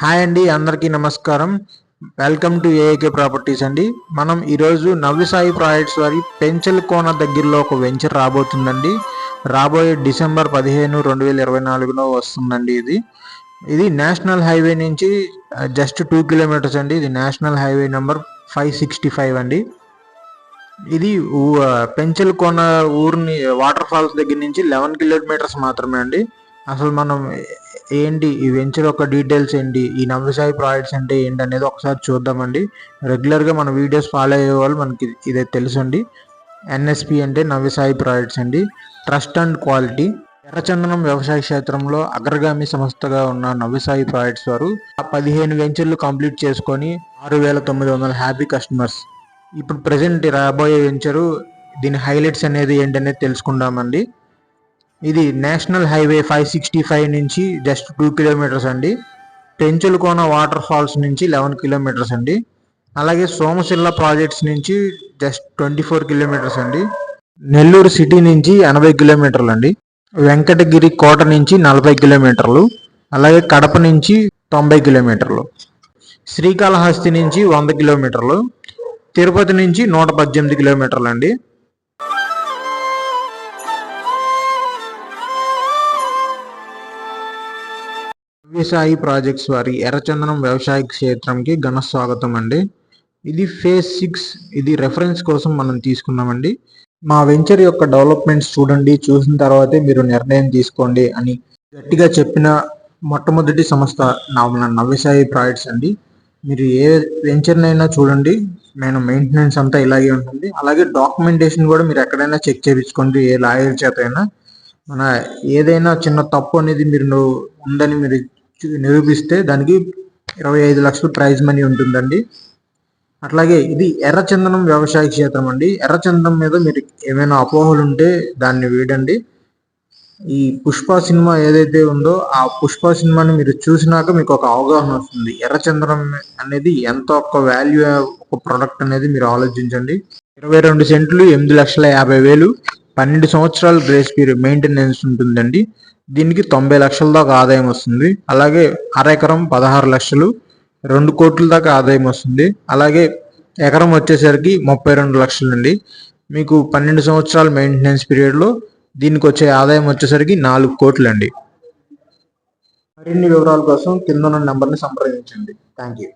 Hi అండి, అందరికీ నమస్కారం. వెల్కమ్ టు ఏఏకే ప్రాపర్టీస్ అండి. మనం ఈరోజు నవ్యసాయి ప్రాజెక్ట్స్ వారి పెంచలకోన దగ్గరలో ఒక వెంచర్ రాబోతుందండి. రాబోయే డిసెంబర్ 15, 2024 వస్తుందండి. ఇది నేషనల్ హైవే నుంచి జస్ట్ 2 కిలోమీటర్స్ అండి. ఇది నేషనల్ హైవే నెంబర్ 565 అండి. ఇది పెంచలకోన ఊరిని వాటర్ ఫాల్స్ దగ్గర నుంచి 11 కిలోమీటర్స్ మాత్రమే అండి. అసలు మనం ఏంటి ఈ వెంచర్ యొక్క డీటెయిల్స్ ఏంటి, ఈ నవ్యసాయి ప్రాజెక్ట్స్ అంటే ఏంటి అనేది ఒకసారి చూద్దామండి. రెగ్యులర్గా మన వీడియోస్ ఫాలో అయ్యే వాళ్ళు మనకి ఇదే తెలుసండి. ఎన్ఎస్పి అంటే నవ్యసాయి ప్రాజెక్ట్స్ అండి. Trust and quality. ఎర్రచందనం వ్యవసాయ క్షేత్రంలో అగ్రగామి సంస్థగా ఉన్న నవ్యసాయి ప్రాజెక్ట్స్ వారు 15 వెంచర్లు కంప్లీట్ చేసుకొని 6,900 హ్యాపీ కస్టమర్స్. ఇప్పుడు ప్రజెంట్ రాబోయే వెంచరు దీని హైలైట్స్ అనేది ఏంటనేది తెలుసుకుందామండి. ఇది నేషనల్ హైవే 565 నుంచి జస్ట్ 2 కిలోమీటర్స్ అండి. పెంచలకోన వాటర్ ఫాల్స్ నుంచి 11 కిలోమీటర్స్ అండి. అలాగే సోమశిల్ల ప్రాజెక్ట్స్ నుంచి జస్ట్ 24 కిలోమీటర్స్ అండి. నెల్లూరు సిటీ నుంచి 80 కిలోమీటర్లు అండి. వెంకటగిరి కోట నుంచి 40 కిలోమీటర్లు. అలాగే కడప నుంచి 90 కిలోమీటర్లు. శ్రీకాళహస్తి నుంచి 100 కిలోమీటర్లు. తిరుపతి నుంచి 118 కిలోమీటర్లు అండి. నవ్యసాయి ప్రాజెక్ట్స్ వారి ఎర్రచందనం వ్యవసాయ క్షేత్రంకి ఘన స్వాగతం అండి. ఇది ఫేజ్ 6. ఇది రెఫరెన్స్ కోసం మనం తీసుకున్నామండి. మా వెంచర్ యొక్క డెవలప్మెంట్స్ చూడండి, చూసిన తర్వాతే మీరు నిర్ణయం తీసుకోండి అని గట్టిగా చెప్పిన మొట్టమొదటి సంస్థ నవ్యసాయి ప్రాజెక్ట్స్ అండి. మీరు ఏ వెంచర్నైనా చూడండి, నేను మెయింటెనెన్స్ అంతా ఇలాగే ఉంటుంది. అలాగే డాక్యుమెంటేషన్ కూడా మీరు ఎక్కడైనా చెక్ చేయించుకోండి, ఏ లాయర్ చేత అయినా. మన ఏదైనా చిన్న తప్పు అనేది మీరు ఉందని మీరు నిరూపిస్తే దానికి 25 లక్షలు ప్రైజ్ మనీ ఉంటుందండి. అట్లాగే ఇది ఎర్రచందనం వ్యవసాయ క్షేత్రం అండి. ఎర్రచందనం మీద మీరు ఏమైనా అపోహలు ఉంటే దాన్ని వీడండి. ఈ పుష్ప సినిమా ఏదైతే ఉందో ఆ పుష్ప సినిమాని మీరు చూసినాక మీకు ఒక అవగాహన వస్తుంది. ఎర్రచందనం అనేది ఎంత ఒక వాల్యూ ఒక ప్రొడక్ట్ అనేది మీరు ఆలోచించండి. 22 సెంట్లు 8,50,000, 12 సంవత్సరాలు గ్రేస్ పీరియడ్ మెయింటెనెన్స్ ఉంటుందండి. దీనికి 90 లక్షల దాకా ఆదాయం వస్తుంది. అలాగే అరెకరం 16 లక్షలు, 2 కోట్ల దాకా ఆదాయం వస్తుంది. అలాగే ఎకరం వచ్చేసరికి 32 లక్షలు అండి. మీకు 12 సంవత్సరాల మెయింటెనెన్స్ పీరియడ్లో దీనికి వచ్చే ఆదాయం వచ్చేసరికి 4 కోట్లు అండి. మరిన్ని వివరాల కోసం కింద ఉన్న నెంబర్ని సంప్రదించండి. Thank you.